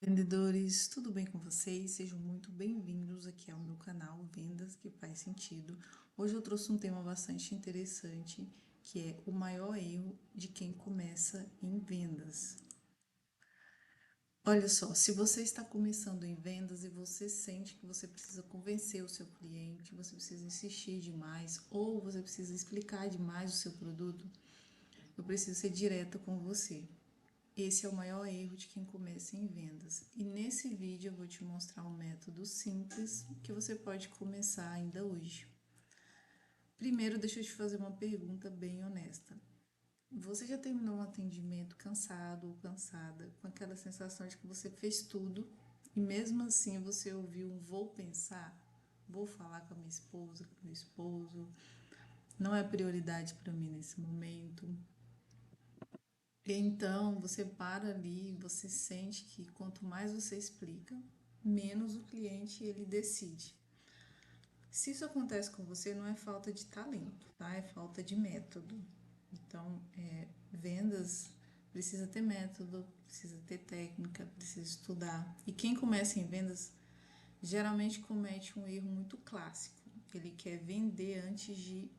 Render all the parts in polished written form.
Vendedores, tudo bem com vocês? Sejam muito bem-vindos aqui ao meu canal Vendas que Faz Sentido. Hoje eu trouxe um tema bastante interessante, que é o maior erro de quem começa em vendas. Olha só, se você está começando em vendas e você sente que você precisa convencer o seu cliente, você precisa insistir demais ou você precisa explicar demais o seu produto, eu preciso ser direta com você. Esse é o maior erro de quem começa em vendas. E nesse vídeo eu vou te mostrar um método simples que você pode começar ainda hoje. Primeiro, deixa eu te fazer uma pergunta bem honesta. Você já terminou um atendimento cansado ou cansada, com aquela sensação de que você fez tudo e mesmo assim você ouviu um vou pensar, vou falar com a minha esposa, com o meu esposo, não é prioridade para mim nesse momento. Então, você para ali, você sente que quanto mais você explica, menos o cliente ele decide. Se isso acontece com você, não é falta de talento, tá? É falta de método. Então, vendas precisa ter método, precisa ter técnica, precisa estudar. E quem começa em vendas geralmente comete um erro muito clássico. Ele quer vender antes de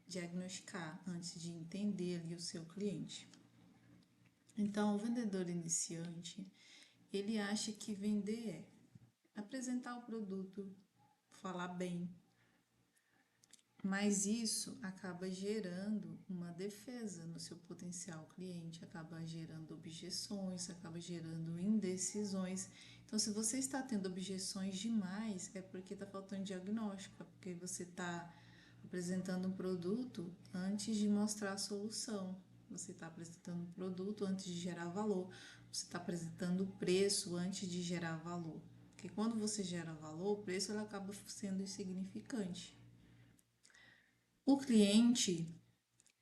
diagnosticar, antes de entender ali o seu cliente. Então, o vendedor iniciante, ele acha que vender é apresentar o produto, falar bem, mas isso acaba gerando uma defesa no seu potencial cliente, acaba gerando objeções, acaba gerando indecisões. Então, se você está tendo objeções demais, é porque está faltando diagnóstico, é porque você está apresentando um produto antes de mostrar a solução. Você está apresentando um produto antes de gerar valor. Você está apresentando o preço antes de gerar valor. Porque quando você gera valor, o preço ele acaba sendo insignificante. O cliente,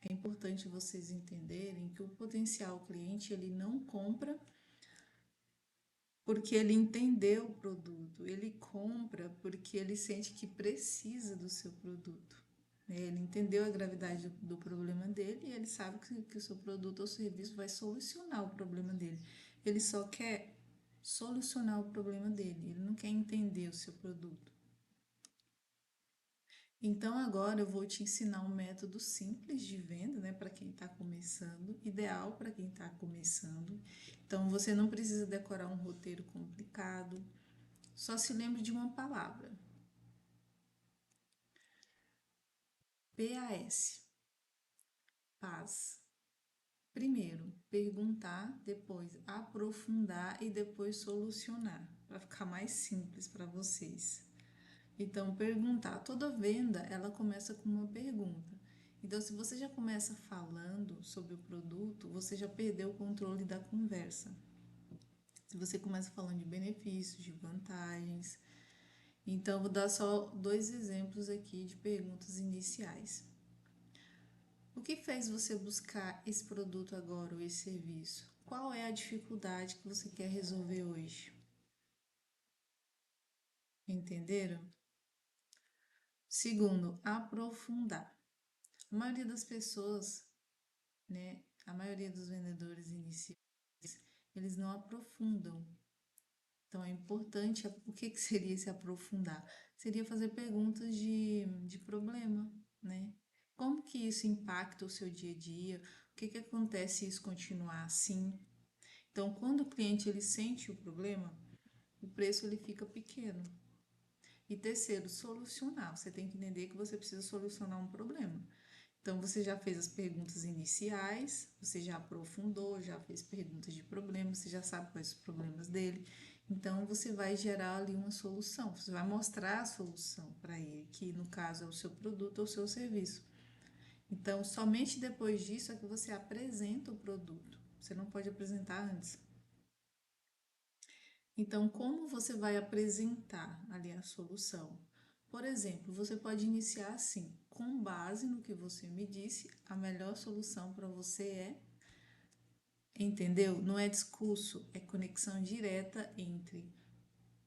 é importante vocês entenderem que o potencial cliente ele não compra porque ele entendeu o produto, ele compra porque ele sente que precisa do seu produto. Ele entendeu a gravidade do problema dele e ele sabe que o seu produto ou serviço vai solucionar o problema dele. Ele só quer solucionar o problema dele, ele não quer entender o seu produto. Então agora eu vou te ensinar um método simples de venda, né, para quem está começando, ideal para quem está começando. Então você não precisa decorar um roteiro complicado, só se lembre de uma palavra: PAS, paz. Primeiro, perguntar, depois aprofundar e depois solucionar, para ficar mais simples para vocês. Então, perguntar. Toda venda, ela começa com uma pergunta. Então, se você já começa falando sobre o produto, você já perdeu o controle da conversa. Se você começa falando de benefícios, de vantagens. Então, vou dar só dois exemplos aqui de perguntas iniciais. O que fez você buscar esse produto agora ou esse serviço? Qual é a dificuldade que você quer resolver hoje? Entenderam? Segundo, aprofundar. A maioria das pessoas, né, a maioria dos vendedores iniciais, eles não aprofundam. Então é importante, o que que seria se aprofundar? Seria fazer perguntas de problema, né? Como que isso impacta o seu dia a dia? O que que acontece se isso continuar assim? Então, quando o cliente ele sente o problema, o preço ele fica pequeno. E terceiro, solucionar. Você tem que entender que você precisa solucionar um problema. Então, você já fez as perguntas iniciais, você já aprofundou, já fez perguntas de problema, você já sabe quais os problemas dele. Então, você vai gerar ali uma solução, você vai mostrar a solução para ele, que no caso é o seu produto ou o seu serviço. Então, somente depois disso é que você apresenta o produto. Você não pode apresentar antes. Então, como você vai apresentar ali a solução? Por exemplo, você pode iniciar assim: com base no que você me disse, a melhor solução para você é. Entendeu? Não é discurso, é conexão direta entre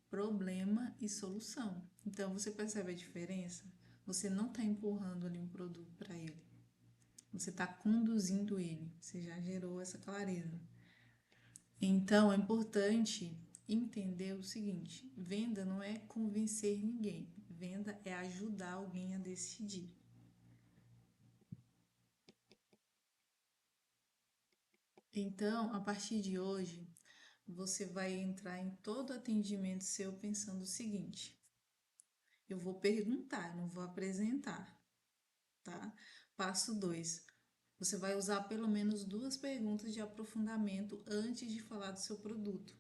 problema e solução. Então, você percebe a diferença? Você não está empurrando ali um produto para ele, você está conduzindo ele, você já gerou essa clareza. Então, é importante entender o seguinte: venda não é convencer ninguém, venda é ajudar alguém a decidir. Então, a partir de hoje, você vai entrar em todo atendimento seu pensando o seguinte: eu vou perguntar, não vou apresentar, tá? Passo 2. Você vai usar pelo menos duas perguntas de aprofundamento antes de falar do seu produto,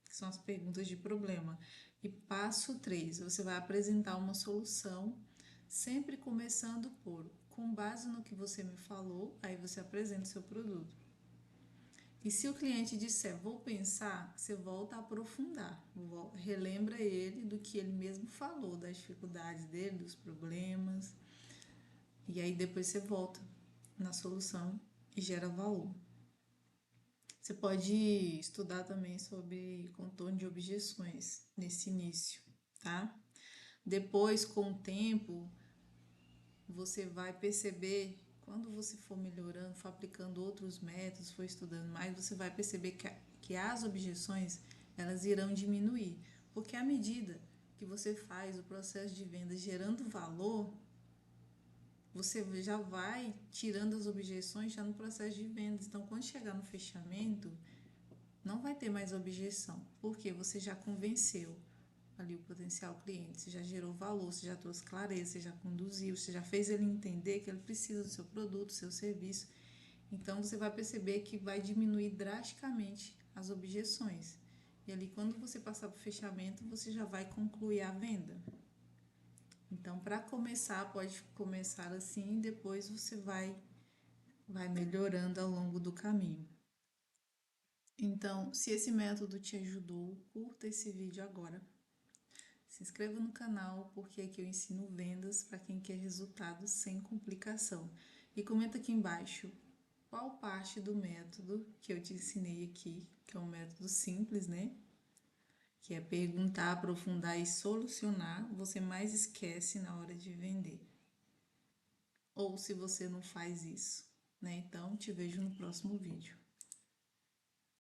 que são as perguntas de problema. E passo 3, você vai apresentar uma solução, sempre começando por, com base no que você me falou, aí você apresenta o seu produto. E se o cliente disser, vou pensar, você volta a aprofundar, relembra ele do que ele mesmo falou, das dificuldades dele, dos problemas, e aí depois você volta na solução e gera valor. Você pode estudar também sobre contorno de objeções nesse início, tá? Depois, com o tempo, você vai perceber, quando você for melhorando, for aplicando outros métodos, for estudando mais, você vai perceber que as objeções elas irão diminuir, porque à medida que você faz o processo de venda gerando valor, você já vai tirando as objeções já no processo de vendas. Então, quando chegar no fechamento, não vai ter mais objeção, porque você já convenceu ali o potencial cliente, você já gerou valor, você já trouxe clareza, você já conduziu, você já fez ele entender que ele precisa do seu produto, do seu serviço. Então você vai perceber que vai diminuir drasticamente as objeções. E ali quando você passar para o fechamento, você já vai concluir a venda. Então, para começar, pode começar assim e depois você vai melhorando ao longo do caminho. Então, se esse método te ajudou, curta esse vídeo agora. Se inscreva no canal, porque aqui eu ensino vendas para quem quer resultados sem complicação. E comenta aqui embaixo qual parte do método que eu te ensinei aqui, que é um método simples, né? Que é perguntar, aprofundar e solucionar, você mais esquece na hora de vender. Ou se você não faz isso, né? Então, te vejo no próximo vídeo.